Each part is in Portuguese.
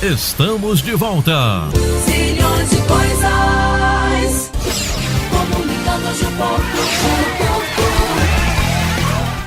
Estamos de volta. Zilhões de coisas, comunicando de ponto.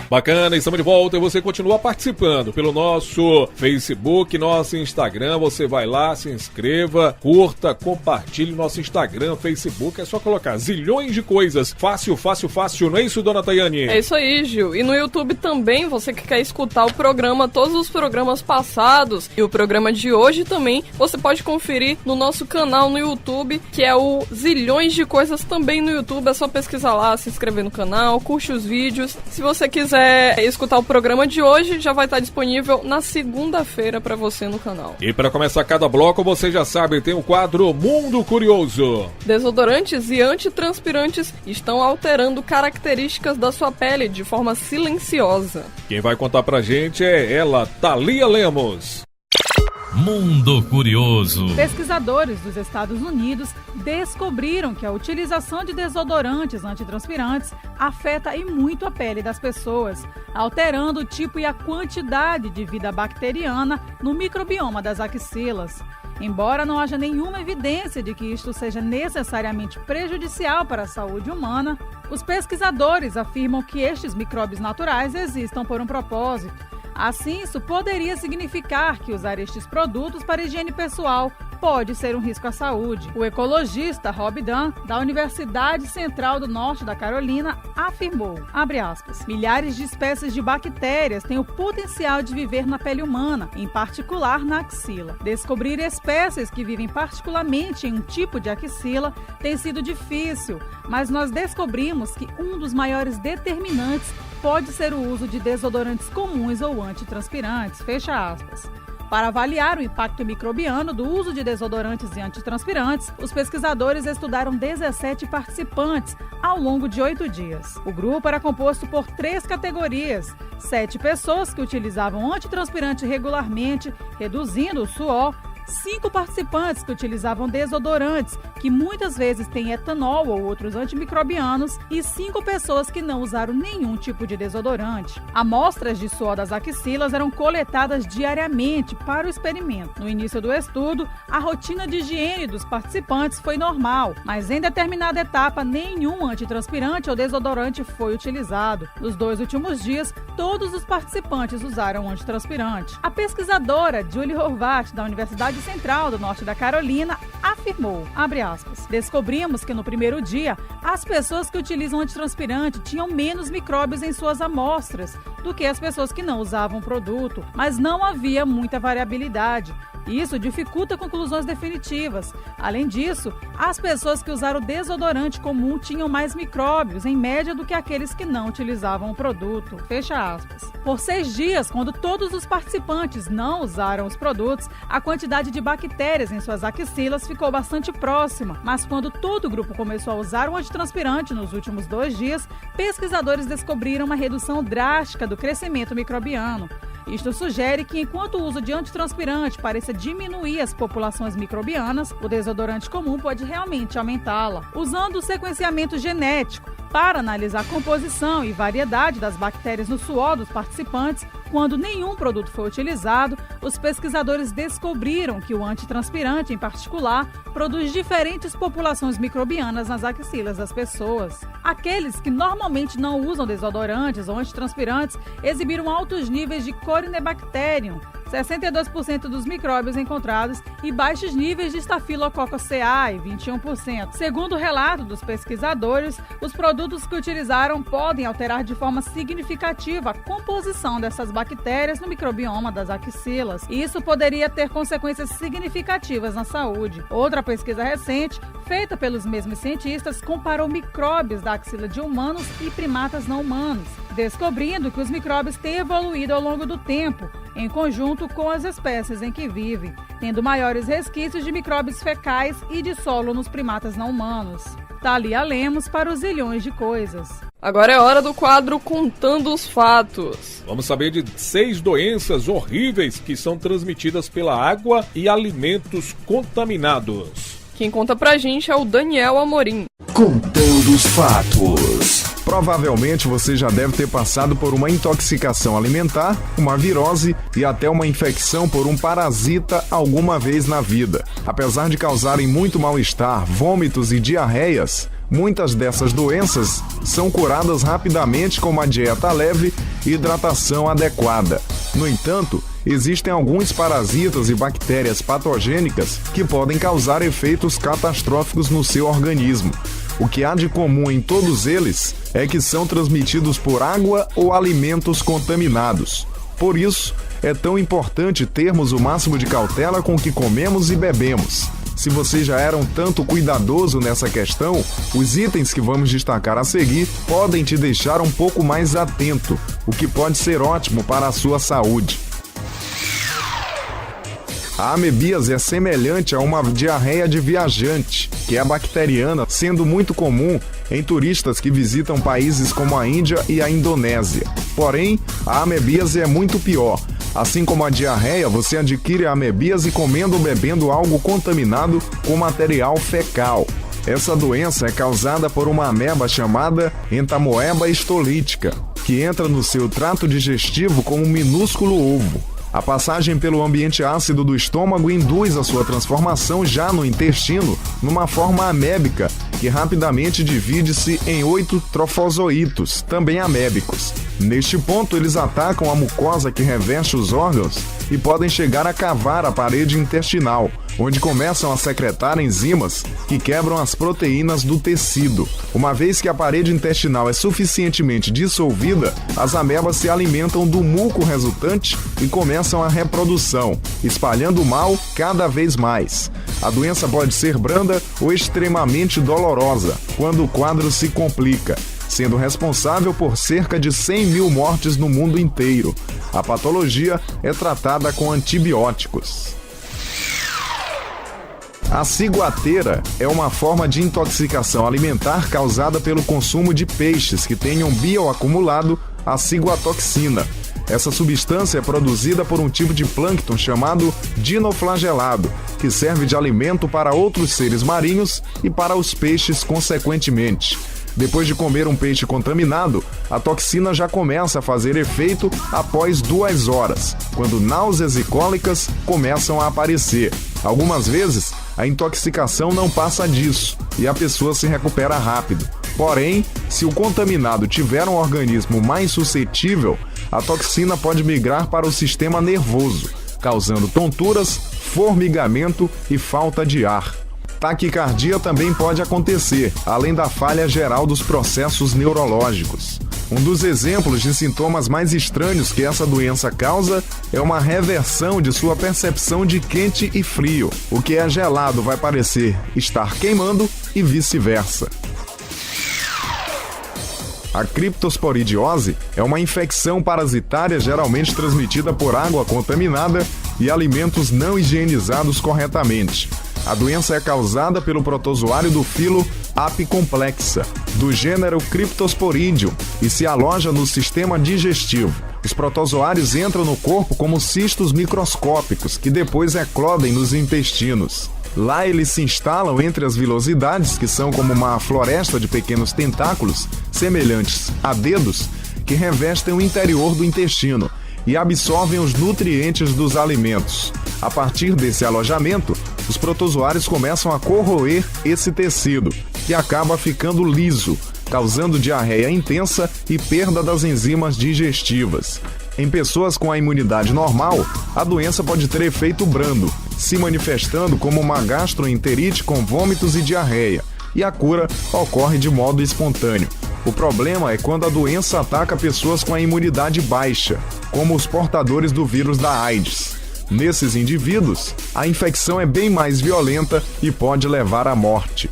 Bacana, estamos de volta e você continua participando pelo nosso Facebook, nosso Instagram. Você vai lá, se inscreva, curta, compartilhe nosso Instagram, Facebook. É só colocar Zilhões de Coisas. Fácil, fácil, fácil. Não é isso, dona Tayane? É isso aí, Gil. E no YouTube também, você que quer escutar o programa, todos os programas passados e o programa de hoje também, você pode conferir no nosso canal no YouTube, que é o Zilhões de Coisas também no YouTube. É só pesquisar lá, se inscrever no canal, curte os vídeos. Se você quiser escutar o programa de hoje, já vai estar disponível na segunda-feira para você no canal. E para começar cada bloco, você já sabe, tem o quadro Mundo Curioso. Desodorantes e antitranspirantes estão alterando características da sua pele de forma silenciosa. Quem vai contar pra gente é ela, Thalia Lemos. Mundo Curioso. Pesquisadores dos Estados Unidos descobriram que a utilização de desodorantes antitranspirantes afeta e muito a pele das pessoas, alterando o tipo e a quantidade de vida bacteriana no microbioma das axilas. Embora não haja nenhuma evidência de que isto seja necessariamente prejudicial para a saúde humana, os pesquisadores afirmam que estes micróbios naturais existam por um propósito. Assim, isso poderia significar que usar estes produtos para higiene pessoal pode ser um risco à saúde. O ecologista Rob Dunn, da Universidade Central do Norte da Carolina, afirmou, abre aspas, milhares de espécies de bactérias têm o potencial de viver na pele humana, em particular na axila. Descobrir espécies que vivem particularmente em um tipo de axila tem sido difícil, mas nós descobrimos que um dos maiores determinantes pode ser o uso de desodorantes comuns ou antitranspirantes, fecha aspas. Para avaliar o impacto microbiano do uso de desodorantes e antitranspirantes, os pesquisadores estudaram 17 participantes ao longo de 8 dias. O grupo era composto por 3 categorias: 7 pessoas que utilizavam antitranspirante regularmente, reduzindo o suor, 5 participantes que utilizavam desodorantes, que muitas vezes têm etanol ou outros antimicrobianos, e 5 pessoas que não usaram nenhum tipo de desodorante. Amostras de suor das axilas eram coletadas diariamente para o experimento. No início do estudo, a rotina de higiene dos participantes foi normal, mas em determinada etapa, nenhum antitranspirante ou desodorante foi utilizado. Nos 2 últimos dias, todos os participantes usaram antitranspirante. A pesquisadora Julie Horvath, da Universidade Central do Norte da Carolina, afirmou, abre aspas, descobrimos que no primeiro dia, as pessoas que utilizam antitranspirante tinham menos micróbios em suas amostras do que as pessoas que não usavam o produto, mas não havia muita variabilidade. Isso dificulta conclusões definitivas. Além disso, as pessoas que usaram desodorante comum tinham mais micróbios, em média, do que aqueles que não utilizavam o produto. Fecha aspas. Por 6 dias, quando todos os participantes não usaram os produtos, a quantidade de bactérias em suas axilas ficou bastante próxima. Mas quando todo o grupo começou a usar o antitranspirante nos últimos 2 dias, pesquisadores descobriram uma redução drástica do crescimento microbiano. Isto sugere que, enquanto o uso de antitranspirante pareça diminuir as populações microbianas, o desodorante comum pode realmente aumentá-la. Usando o sequenciamento genético para analisar a composição e variedade das bactérias no suor dos participantes, quando nenhum produto foi utilizado, os pesquisadores descobriram que o antitranspirante, em particular, produz diferentes populações microbianas nas axilas das pessoas. Aqueles que normalmente não usam desodorantes ou antitranspirantes exibiram altos níveis de Corynebacterium, 62% dos micróbios encontrados, e baixos níveis de Staphylococcus ceae, 21%. Segundo o relato dos pesquisadores, os produtos que utilizaram podem alterar de forma significativa a composição dessas bactérias no microbioma das axilas, e isso poderia ter consequências significativas na saúde. Outra pesquisa recente, feita pelos mesmos cientistas, comparou micróbios da axila de humanos e primatas não humanos, descobrindo que os micróbios têm evoluído ao longo do tempo, em conjunto com as espécies em que vivem, tendo maiores resquícios de micróbios fecais e de solo nos primatas não humanos. Thalia Lemos para os Zilhões de Coisas. Agora é hora do quadro Contando os Fatos. Vamos saber de 6 doenças horríveis que são transmitidas pela água e alimentos contaminados. Quem conta pra gente é o Daniel Amorim. Contando os Fatos. Provavelmente você já deve ter passado por uma intoxicação alimentar, uma virose e até uma infecção por um parasita alguma vez na vida. Apesar de causarem muito mal-estar, vômitos e diarreias, muitas dessas doenças são curadas rapidamente com uma dieta leve e hidratação adequada. No entanto, existem alguns parasitas e bactérias patogênicas que podem causar efeitos catastróficos no seu organismo. O que há de comum em todos eles é que são transmitidos por água ou alimentos contaminados. Por isso, é tão importante termos o máximo de cautela com o que comemos e bebemos. Se você já era um tanto cuidadoso nessa questão, os itens que vamos destacar a seguir podem te deixar um pouco mais atento, o que pode ser ótimo para a sua saúde. A amebíase é semelhante a uma diarreia de viajante, que é bacteriana, sendo muito comum em turistas que visitam países como a Índia e a Indonésia. Porém, a amebíase é muito pior. Assim como a diarreia, você adquire a amebíase comendo ou bebendo algo contaminado com material fecal. Essa doença é causada por uma ameba chamada Entamoeba histolítica, que entra no seu trato digestivo como um minúsculo ovo. A passagem pelo ambiente ácido do estômago induz a sua transformação já no intestino numa forma amébica, que rapidamente divide-se em 8 trofozoítos, também amébicos. Neste ponto, eles atacam a mucosa que reveste os órgãos e podem chegar a cavar a parede intestinal, onde começam a secretar enzimas que quebram as proteínas do tecido. Uma vez que a parede intestinal é suficientemente dissolvida, as amebas se alimentam do muco resultante e começam a reprodução, espalhando o mal cada vez mais. A doença pode ser branda ou extremamente dolorosa, quando o quadro se complica, sendo responsável por cerca de 100 mil mortes no mundo inteiro. A patologia é tratada com antibióticos. A ciguateira é uma forma de intoxicação alimentar causada pelo consumo de peixes que tenham bioacumulado a ciguatoxina. Essa substância é produzida por um tipo de plâncton chamado dinoflagelado, que serve de alimento para outros seres marinhos e para os peixes consequentemente. Depois de comer um peixe contaminado, a toxina já começa a fazer efeito após 2 horas, quando náuseas e cólicas começam a aparecer. Algumas vezes, a intoxicação não passa disso e a pessoa se recupera rápido. Porém, se o contaminado tiver um organismo mais suscetível, a toxina pode migrar para o sistema nervoso, causando tonturas, formigamento e falta de ar. Taquicardia também pode acontecer, além da falha geral dos processos neurológicos. Um dos exemplos de sintomas mais estranhos que essa doença causa é uma reversão de sua percepção de quente e frio. O que é gelado vai parecer estar queimando e vice-versa. A criptosporidiose é uma infecção parasitária geralmente transmitida por água contaminada e alimentos não higienizados corretamente. A doença é causada pelo protozoário do filo Apicomplexa, do gênero Cryptosporidium, e se aloja no sistema digestivo. Os protozoários entram no corpo como cistos microscópicos, que depois eclodem nos intestinos. Lá eles se instalam entre as vilosidades, que são como uma floresta de pequenos tentáculos, semelhantes a dedos, que revestem o interior do intestino e absorvem os nutrientes dos alimentos. A partir desse alojamento, os protozoários começam a corroer esse tecido, que acaba ficando liso, causando diarreia intensa e perda das enzimas digestivas. Em pessoas com a imunidade normal, a doença pode ter efeito brando, se manifestando como uma gastroenterite com vômitos e diarreia, e a cura ocorre de modo espontâneo. O problema é quando a doença ataca pessoas com a imunidade baixa, como os portadores do vírus da AIDS. Nesses indivíduos, a infecção é bem mais violenta e pode levar à morte.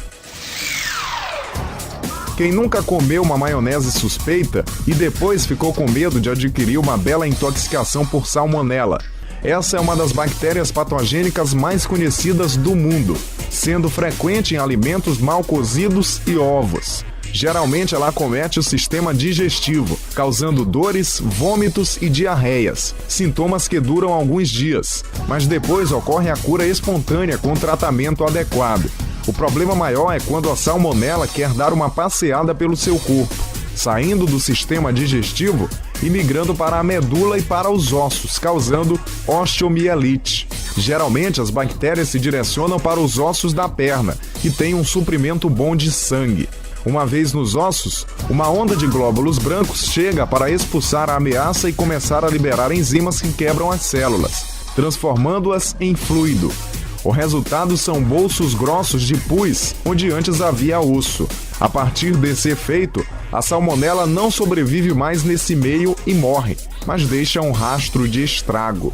Quem nunca comeu uma maionese suspeita e depois ficou com medo de adquirir uma bela intoxicação por salmonela? Essa é uma das bactérias patogênicas mais conhecidas do mundo, sendo frequente em alimentos mal cozidos e ovos. Geralmente ela acomete o sistema digestivo, causando dores, vômitos e diarreias, sintomas que duram alguns dias, mas depois ocorre a cura espontânea com tratamento adequado. O problema maior é quando a salmonela quer dar uma passeada pelo seu corpo. saindo do sistema digestivo e migrando para a medula e para os ossos, causando osteomielite. Geralmente, as bactérias se direcionam para os ossos da perna e têm um suprimento bom de sangue. Uma vez nos ossos, uma onda de glóbulos brancos chega para expulsar a ameaça e começar a liberar enzimas que quebram as células, transformando-as em fluido. O resultado são bolsos grossos de pus, onde antes havia osso. A partir desse efeito, a salmonela não sobrevive mais nesse meio e morre, mas deixa um rastro de estrago.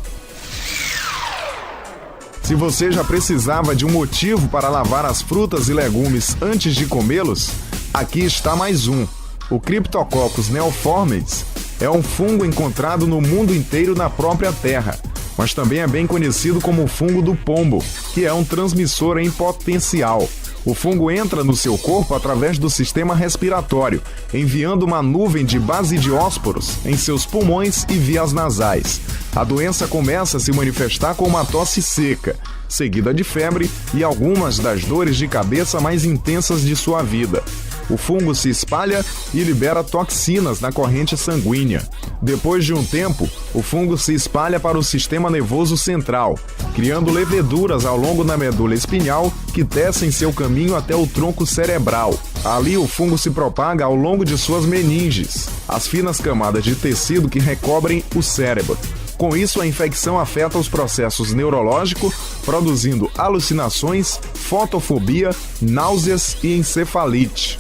Se você já precisava de um motivo para lavar as frutas e legumes antes de comê-los, aqui está mais um. O Cryptococcus neoformes é um fungo encontrado no mundo inteiro na própria Terra, mas também é bem conhecido como o fungo do pombo, que é um transmissor em potencial. O fungo entra no seu corpo através do sistema respiratório, enviando uma nuvem de basidiósporos em seus pulmões e vias nasais. A doença começa a se manifestar com uma tosse seca, seguida de febre e algumas das dores de cabeça mais intensas de sua vida. O fungo se espalha e libera toxinas na corrente sanguínea. Depois de um tempo, o fungo se espalha para o sistema nervoso central, criando leveduras ao longo da medula espinhal que tecem seu caminho até o tronco cerebral. Ali o fungo se propaga ao longo de suas meninges, as finas camadas de tecido que recobrem o cérebro. Com isso, a infecção afeta os processos neurológicos, produzindo alucinações, fotofobia, náuseas e encefalite.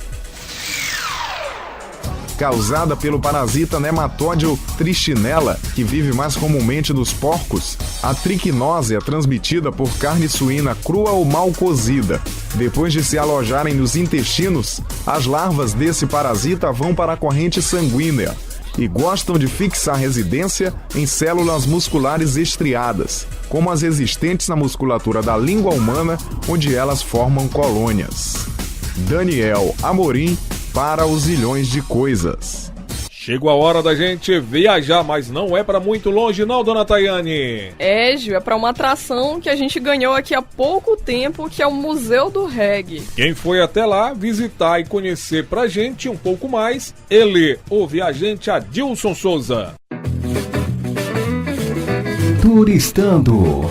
Causada pelo parasita nematóide Trichinella, que vive mais comumente nos porcos, a triquinose é transmitida por carne suína crua ou mal cozida. Depois de se alojarem nos intestinos, as larvas desse parasita vão para a corrente sanguínea e gostam de fixar residência em células musculares estriadas, como as existentes na musculatura da língua humana, onde elas formam colônias. Daniel Amorim, para os Zilhões de Coisas. Chegou a hora da gente viajar, mas não é pra muito longe não, dona Tayane. É, Gil, é pra uma atração que a gente ganhou aqui há pouco tempo, que é o Museu do Reggae. Quem foi até lá visitar e conhecer pra gente um pouco mais, ele, o viajante Adilson Souza. Turistando.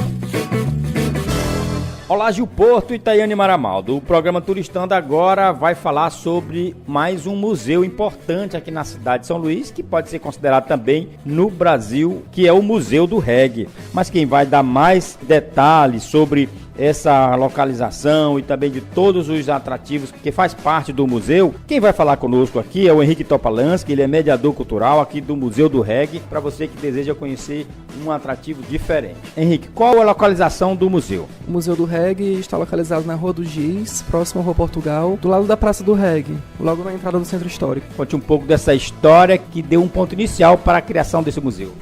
Olá, Gil Porto e Tayane Maramaldo. O programa Turistando agora vai falar sobre mais um museu importante aqui na cidade de São Luís, que pode ser considerado também no Brasil, que é o Museu do Reggae. Mas quem vai dar mais detalhes sobre essa localização e também de todos os atrativos que faz parte do museu, quem vai falar conosco aqui é o Henrique Topalansky, ele é mediador cultural aqui do Museu do Reggae, para você que deseja conhecer um atrativo diferente. Henrique, qual é a localização do museu? O Museu do Reggae está localizado na Rua do Giz, próximo à Rua Portugal, do lado da Praça do Reggae, logo na entrada do Centro Histórico. Conte um pouco dessa história que deu um ponto inicial para a criação desse museu.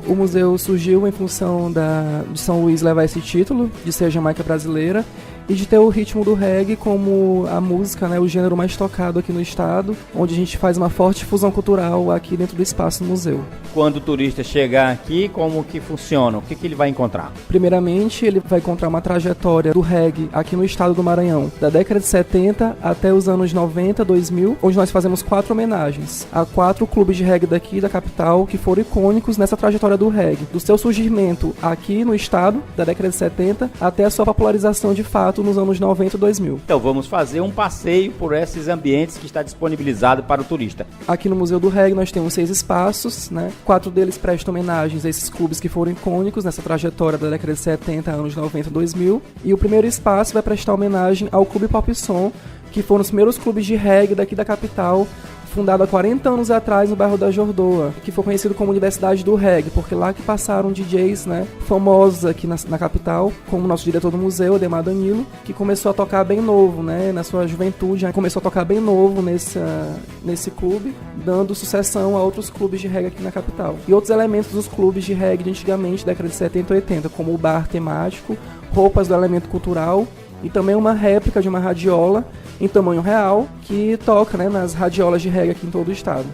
O museu surgiu em função de São Luís levar esse título, de ser a Jamaica brasileira, e de ter o ritmo do reggae como a música, né, o gênero mais tocado aqui no estado, onde a gente faz uma forte fusão cultural aqui dentro do espaço do museu. Quando o turista chegar aqui, como que funciona? O que ele vai encontrar? Primeiramente, ele vai encontrar uma trajetória do reggae aqui no estado do Maranhão, da década de 70 até os anos 90, 2000, onde nós fazemos 4 homenagens a 4 clubes de reggae daqui da capital que foram icônicos nessa trajetória do reggae, do seu surgimento aqui no estado, da década de 70, até a sua popularização de fato nos anos 90 e 2000. Então vamos fazer um passeio por esses ambientes que está disponibilizado para o turista. Aqui no Museu do Reggae nós temos 6 espaços, né? 4 deles prestam homenagens a esses clubes que foram icônicos nessa trajetória da década de 70, anos 90 e 2000. E o primeiro espaço vai prestar homenagem ao Clube Pop Som, que foram os primeiros clubes de reggae daqui da capital, fundado há 40 anos atrás no bairro da Jordoa, que foi conhecido como Universidade do Reggae, porque lá que passaram DJs, né, famosos aqui na capital, como o nosso diretor do museu, Ademar Danilo, que começou a tocar bem novo, né, na sua juventude, começou a tocar bem novo nesse clube, dando sucessão a outros clubes de reggae aqui na capital. E outros elementos dos clubes de reggae de antigamente, década de 70 e 80, como o bar temático, roupas do elemento cultural, e também uma réplica de uma radiola em tamanho real que toca, né, nas radiolas de reggae aqui em todo o estado.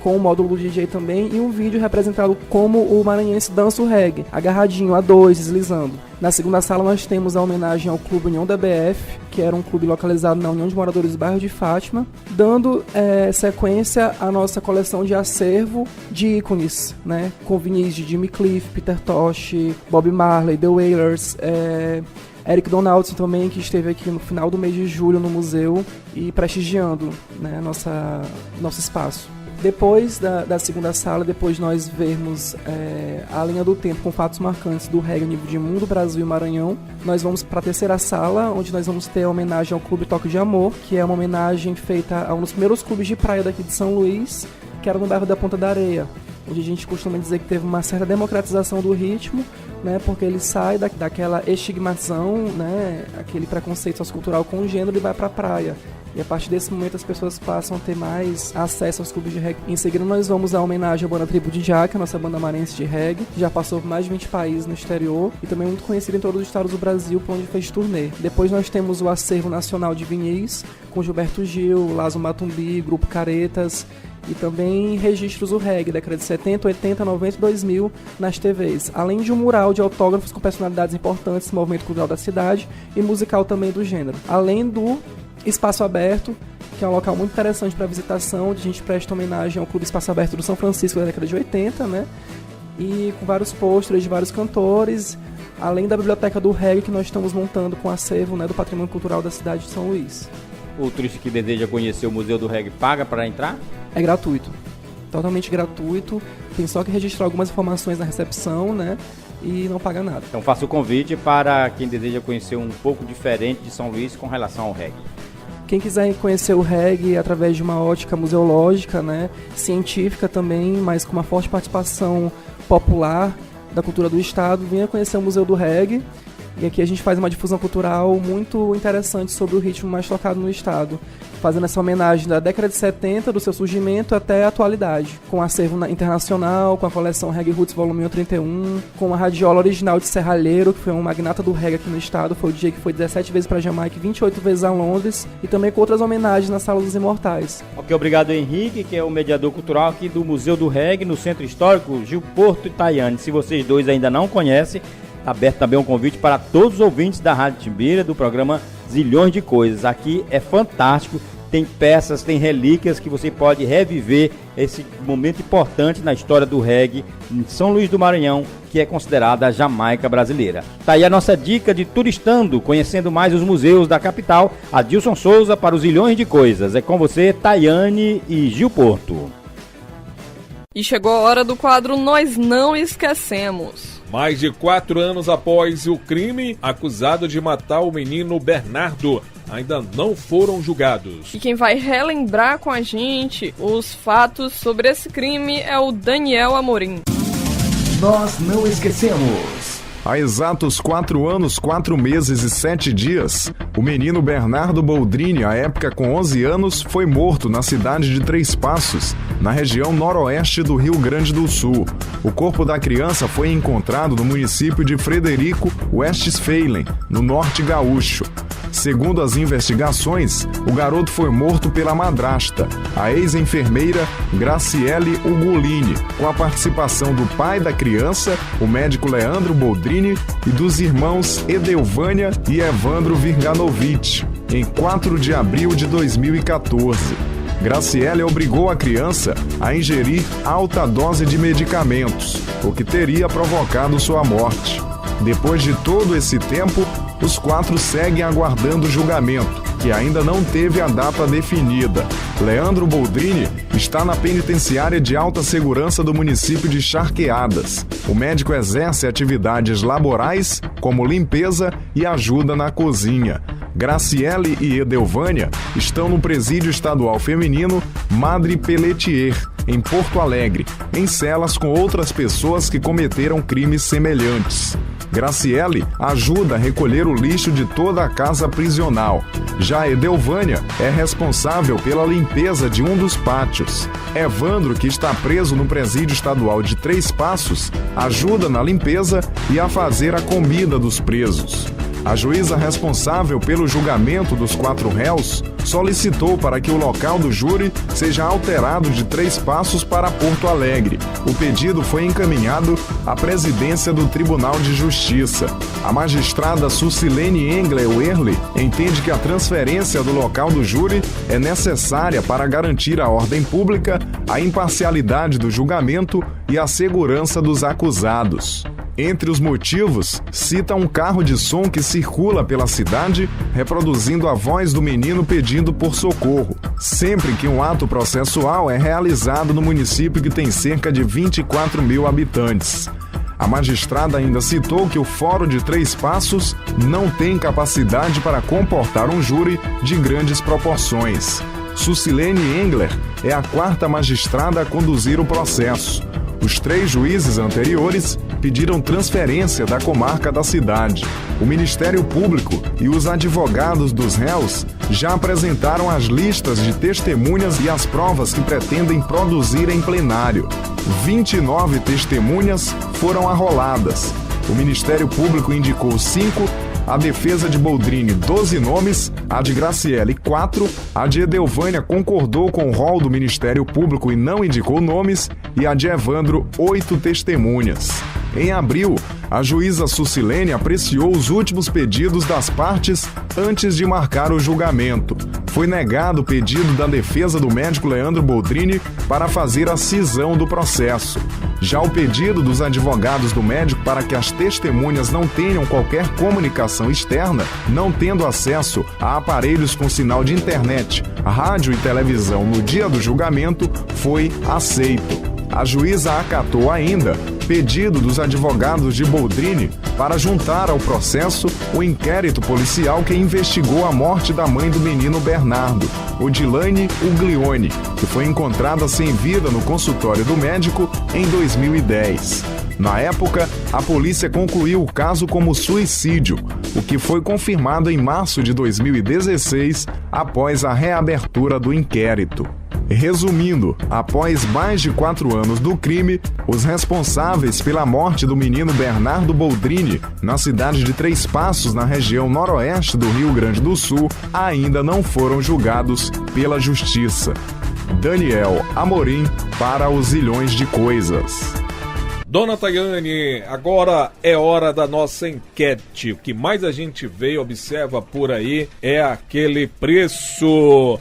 com o módulo do DJ também, e um vídeo representado como o maranhense dança o reggae, agarradinho, a dois, deslizando. Na segunda sala nós temos a homenagem ao Clube União da BF, que era um clube localizado na União de Moradores do Bairro de Fátima, dando sequência à nossa coleção de acervo de ícones, né? Com vinis de Jimmy Cliff, Peter Tosh, Bob Marley, The Wailers, Eric Donaldson também, que esteve aqui no final do mês de julho no museu e prestigiando, né, nosso espaço. Depois da segunda sala, depois de nós vermos a linha do tempo com fatos marcantes do reggae a nível de mundo, Brasil e Maranhão, nós vamos para a terceira sala, onde nós vamos ter a homenagem ao Clube Toque de Amor, que é uma homenagem feita a um dos primeiros clubes de praia daqui de São Luís, que era no bairro da Ponta da Areia, onde a gente costuma dizer que teve uma certa democratização do ritmo, né, porque ele sai daquela estigmação, né, aquele preconceito sociocultural com o gênero, e vai para a praia. E a partir desse momento as pessoas passam a ter mais acesso aos clubes de reggae. Em seguida nós vamos à homenagem à banda Tribo de Jaca, a nossa banda marense de reggae, que já passou por mais de 20 países no exterior e também muito conhecida em todos os estados do Brasil, por onde fez turnê. Depois nós temos o acervo nacional de vinis, com Gilberto Gil, Lazo Matumbi, Grupo Caretas, e também registros do reggae, década de 70, 80, 90 e 2000 nas TVs, além de um mural de autógrafos com personalidades importantes do movimento cultural da cidade e musical também do gênero, além do Espaço Aberto, que é um local muito interessante para visitação, onde a gente presta homenagem ao Clube Espaço Aberto do São Francisco da década de 80, né? E com vários pôsteres de vários cantores, além da biblioteca do reggae que nós estamos montando com acervo, né, do patrimônio cultural da cidade de São Luís. O turista que deseja conhecer o Museu do Reggae paga para entrar? É gratuito, totalmente gratuito, tem só que registrar algumas informações na recepção, né? E não paga nada. Então faça o convite para quem deseja conhecer um pouco diferente de São Luís com relação ao reggae. Quem quiser conhecer o reggae através de uma ótica museológica, né, científica também, mas com uma forte participação popular da cultura do estado, venha conhecer o Museu do Reggae. E aqui a gente faz uma difusão cultural muito interessante sobre o ritmo mais tocado no estado, fazendo essa homenagem da década de 70, do seu surgimento até a atualidade, com acervo internacional, com a coleção Reggae Roots Volume 31, com a radiola original de Serralheiro, que foi um magnata do reggae aqui no estado, foi o DJ que foi 17 vezes para Jamaica e 28 vezes a Londres, e também com outras homenagens na Sala dos Imortais. Ok, obrigado Henrique, que é o mediador cultural aqui do Museu do Reggae, no Centro Histórico Gil Porto e Tayane. Se vocês dois ainda não conhecem, está aberto também um convite para todos os ouvintes da Rádio Timbira, do programa Zilhões de Coisas. Aqui é fantástico, tem peças, tem relíquias que você pode reviver esse momento importante na história do reggae em São Luís do Maranhão, que é considerada a Jamaica brasileira. Tá aí a nossa dica de turistando, conhecendo mais os museus da capital. Adilson Souza para os Zilhões de Coisas. É com você, Tayane e Gil Porto. E chegou a hora do quadro Nós Não Esquecemos. Mais de 4 anos após o crime, acusado de matar o menino Bernardo ainda não foram julgados. E quem vai relembrar com a gente os fatos sobre esse crime é o Daniel Amorim. Nós não esquecemos. Há exatos 4 anos, 4 meses e 7 dias, o menino Bernardo Boldrini, à época com 11 anos, foi morto na cidade de Três Passos, na região noroeste do Rio Grande do Sul. O corpo da criança foi encontrado no município de Frederico Westphalen, no norte gaúcho. Segundo as investigações, o garoto foi morto pela madrasta, a ex-enfermeira Graciele Ugolini, com a participação do pai da criança, o médico Leandro Boldrini, e dos irmãos Edelvânia e Evandro Virganovich, em 4 de abril de 2014. Graciele obrigou a criança a ingerir alta dose de medicamentos, o que teria provocado sua morte. Depois de todo esse tempo, os 4 seguem aguardando o julgamento, que ainda não teve a data definida. Leandro Boldrini está na penitenciária de alta segurança do município de Charqueadas. O médico exerce atividades laborais, como limpeza e ajuda na cozinha. Graciele e Edelvânia estão no presídio estadual feminino Madre Pelletier, em Porto Alegre, em celas com outras pessoas que cometeram crimes semelhantes. Graciele ajuda a recolher o lixo de toda a casa prisional. Já Edelvânia é responsável pela limpeza de um dos pátios. Evandro, que está preso no presídio estadual de Três Passos, ajuda na limpeza e a fazer a comida dos presos. A juíza responsável pelo julgamento dos 4 réus solicitou para que o local do júri seja alterado de 3 Passos para Porto Alegre. O pedido foi encaminhado à presidência do Tribunal de Justiça. A magistrada Sucilene Engler Werle entende que a transferência do local do júri é necessária para garantir a ordem pública, a imparcialidade do julgamento e a segurança dos acusados. Entre os motivos, cita um carro de som que circula pela cidade, reproduzindo a voz do menino pedindo por socorro, sempre que um ato processual é realizado no município que tem cerca de 24 mil habitantes. A magistrada ainda citou que o Fórum de 3 Passos não tem capacidade para comportar um júri de grandes proporções. Sucilene Engler é a 4ª magistrada a conduzir o processo. Os 3 juízes anteriores pediram transferência da comarca da cidade. O Ministério Público e os advogados dos réus já apresentaram as listas de testemunhas e as provas que pretendem produzir em plenário. 29 testemunhas foram arroladas. O Ministério Público indicou 5, a defesa de Boldrini 12 nomes, a de Graciele 4, a de Edelvânia concordou com o rol do Ministério Público e não indicou nomes, e a de Evandro 8 testemunhas. Em abril, a juíza Sucilene apreciou os últimos pedidos das partes antes de marcar o julgamento. Foi negado o pedido da defesa do médico Leandro Boldrini para fazer a cisão do processo. Já o pedido dos advogados do médico para que as testemunhas não tenham qualquer comunicação externa, não tendo acesso a aparelhos com sinal de internet, rádio e televisão no dia do julgamento, foi aceito. A juíza acatou ainda pedido dos advogados de Boldrini para juntar ao processo o inquérito policial que investigou a morte da mãe do menino Bernardo, Odilane Uglione, que foi encontrada sem vida no consultório do médico em 2010. Na época, a polícia concluiu o caso como suicídio, o que foi confirmado em março de 2016, após a reabertura do inquérito. Resumindo, após mais de 4 anos do crime, os responsáveis pela morte do menino Bernardo Boldrini, na cidade de 3 Passos, na região noroeste do Rio Grande do Sul, ainda não foram julgados pela Justiça. Daniel Amorim para os Zilhões de Coisas. Dona Tayane, agora é hora da nossa enquete. O que mais a gente vê e observa por aí é aquele preço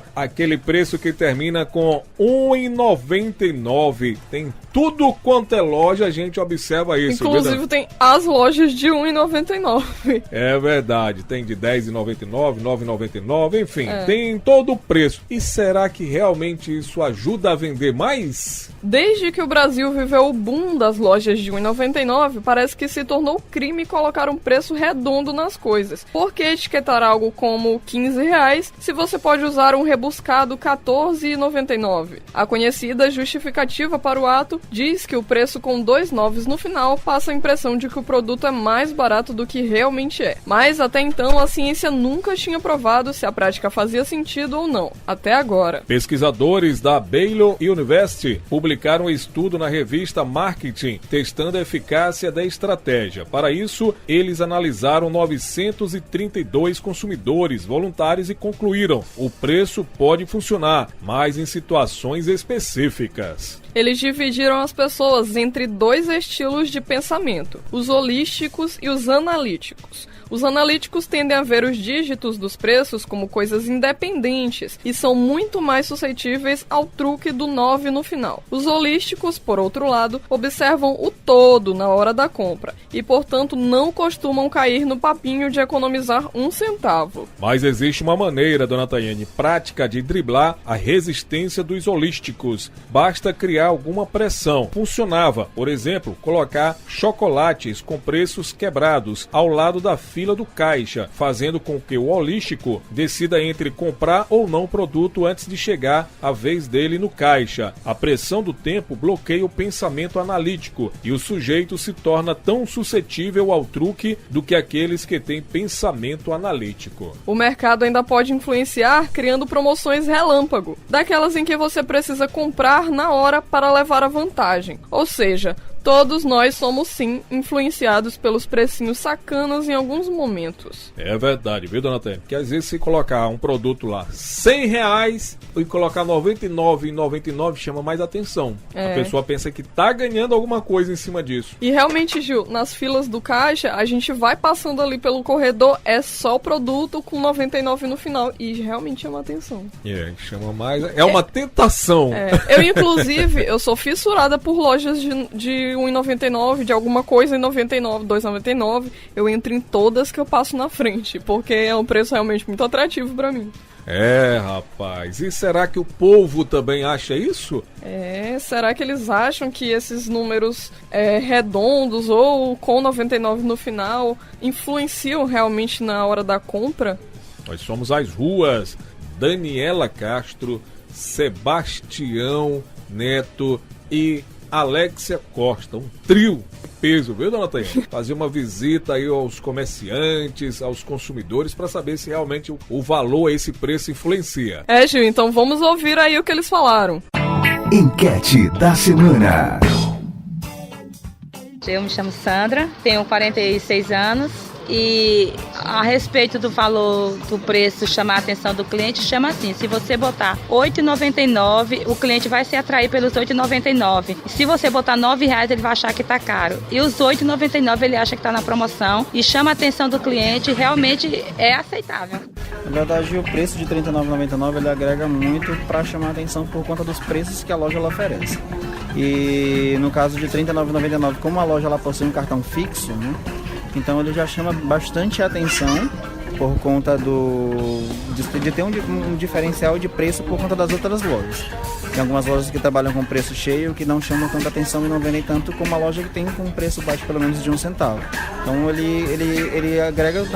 que termina com R$1,99. Tem tudo quanto é loja, a gente observa isso. Inclusive tem as lojas de R$1,99. É verdade, tem de R$10,99, R$9,99, enfim, tem todo o preço. E será que realmente isso ajuda a vender mais? Desde que o Brasil viveu o boom das lojas de R$1,99, parece que se tornou crime colocar um preço redondo nas coisas. Por que etiquetar algo como R$15 se você pode usar um rebuscado R$14,99? A conhecida justificativa para o ato diz que o preço com 2 9s no final passa a impressão de que o produto é mais barato do que realmente é. Mas até então a ciência nunca tinha provado se a prática fazia sentido ou não, até agora. Pesquisadores da Baylor University publicaram um estudo na revista Marketing, testando a eficácia da estratégia. Para isso, eles analisaram 932 consumidores voluntários e concluíram: o preço pode funcionar, mas em situações específicas. Eles dividiram as pessoas entre 2 estilos de pensamento, os holísticos e os analíticos. Os analíticos tendem a ver os dígitos dos preços como coisas independentes e são muito mais suscetíveis ao truque do 9 no final. Os holísticos, por outro lado, observam o todo na hora da compra e, portanto, não costumam cair no papinho de economizar 1 centavo. Mas existe uma maneira, Dona Tayane, prática de driblar a resistência dos holísticos. Basta criar alguma pressão. Funcionava, por exemplo, colocar chocolates com preços quebrados ao lado da fila do caixa, fazendo com que o holístico decida entre comprar ou não o produto antes de chegar a vez dele no caixa. A pressão do tempo bloqueia o pensamento analítico e o sujeito se torna tão suscetível ao truque do que aqueles que têm pensamento analítico. O mercado ainda pode influenciar criando promoções relâmpago, daquelas em que você precisa comprar na hora para levar a vantagem. Ou seja, todos nós somos sim influenciados pelos precinhos sacanas em alguns momentos. É verdade, viu, dona Tânia? Porque às vezes se colocar um produto lá R$100 e colocar R$ 99,99 chama mais atenção. A pessoa pensa que tá ganhando alguma coisa em cima disso. E realmente, Gil, nas filas do caixa, a gente vai passando ali pelo corredor, é só produto com 99 no final. E realmente chama atenção. Chama mais... É uma tentação. Eu, inclusive, eu sou fissurada por lojas de R$1,99, de alguma coisa em 99, R$2,99. Eu entro em todas que eu passo na frente, porque é um preço realmente muito atrativo pra mim. Rapaz. E será que o povo também acha isso? Será que eles acham que esses números redondos ou com 99 no final influenciam realmente na hora da compra? Nós somos as ruas Daniela Castro, Sebastião Neto e Alexia Costa, um trio de peso, viu, dona Tânia? Fazer uma visita aí aos comerciantes, aos consumidores, para saber se realmente o valor, esse preço influencia. Gil, então vamos ouvir aí o que eles falaram. Enquete da semana. Eu me chamo Sandra, tenho 46 anos. E a respeito do valor do preço, chamar a atenção do cliente, chama assim: se você botar R$ 8,99, o cliente vai se atrair pelos R$ 8,99. Se você botar R$ 9,00, ele vai achar que está caro. E os R$ 8,99 ele acha que está na promoção e chama a atenção do cliente, realmente é aceitável. Na verdade, o preço de R$ 39,99 ele agrega muito para chamar a atenção por conta dos preços que a loja ela oferece. E no caso de R$ 39,99, como a loja ela possui um cartão fixo, né? Então ele já chama bastante atenção por conta de ter um diferencial de preço por conta das outras lojas. Tem algumas lojas que trabalham com preço cheio que não chamam tanta atenção e não vendem tanto como a loja que tem com preço baixo pelo menos de R$1. Então ele agrega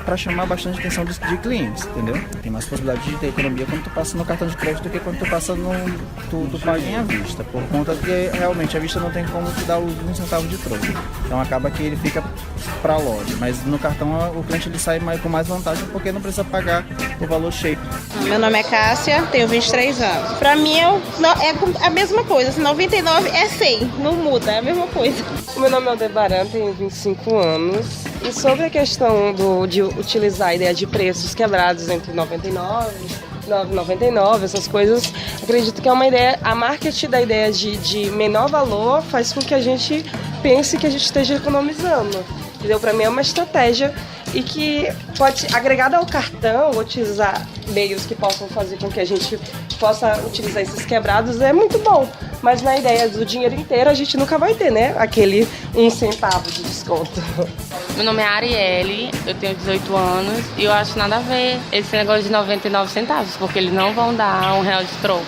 para chamar bastante atenção de clientes, entendeu? Tem mais possibilidade de ter economia quando tu passa no cartão de crédito do que quando tu passa tu paga em à vista, por conta que realmente a vista não tem como te dar os R$1 de troco. Então acaba que ele fica para a loja, mas no cartão o cliente ele sai com mais vantagem porque não precisa pagar o valor cheio. Meu nome é Cássia, tenho 23 anos. Pra mim é a mesma coisa, 99 é 100, não muda, é a mesma coisa. Meu nome é Aldebaran, tenho 25 anos. E sobre a questão de utilizar a ideia de preços quebrados entre 99, 9,99, essas coisas, acredito que é uma ideia, a marketing da ideia de menor valor faz com que a gente pense que a gente esteja economizando. Entendeu? Para mim é uma estratégia e que pode, agregada ao cartão, utilizar meios que possam fazer com que a gente possa utilizar esses quebrados é muito bom. Mas na ideia do dinheiro inteiro a gente nunca vai ter, né? Aquele R$1 de desconto. Meu nome é Arielle, eu tenho 18 anos e eu acho nada a ver esse negócio de 99 centavos, porque eles não vão dar R$1 de troco.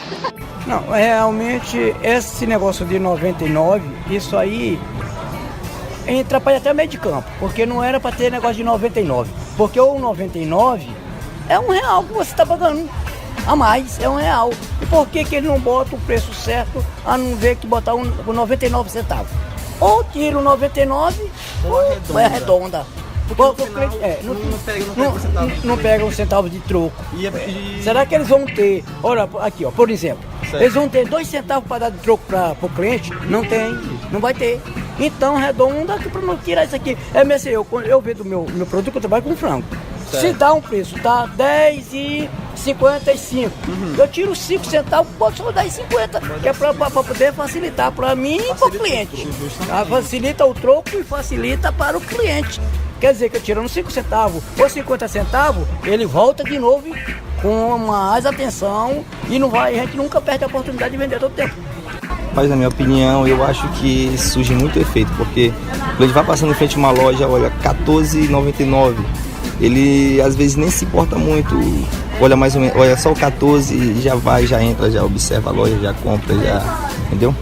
Não, realmente esse negócio de 99, isso aí entra para até meio de campo, porque não era para ter negócio de 99, porque o 99 é R$1 que você está pagando a mais, é R$1. E por que ele não bota o preço certo a não ver que botar 99 centavos? Ou tira o 99 ou é arredonda. Não pega um centavo de troco. Será que eles vão ter, olha aqui, ó, por exemplo, eles vão ter 2 centavos para dar de troco para o cliente? Não tem, não vai ter. Então, redonda, para não tirar isso aqui. Eu vendo meu produto, eu trabalho com frango. Se dá um preço, tá R$10,55. Eu tiro 5 centavos, posso só dar R$50, que é para poder facilitar para mim e para o cliente. Facilita o troco e facilita para o cliente. Quer dizer que eu tirando 5 centavos ou 50 centavos, ele volta de novo com mais atenção e a gente nunca perde a oportunidade de vender todo tempo. Mas na minha opinião, eu acho que surge muito efeito, porque quando ele vai passando em frente a uma loja, olha, R$14,99, ele às vezes nem se importa muito, olha mais ou menos, olha só o 14, já vai, já entra, já observa a loja, já compra, já, entendeu?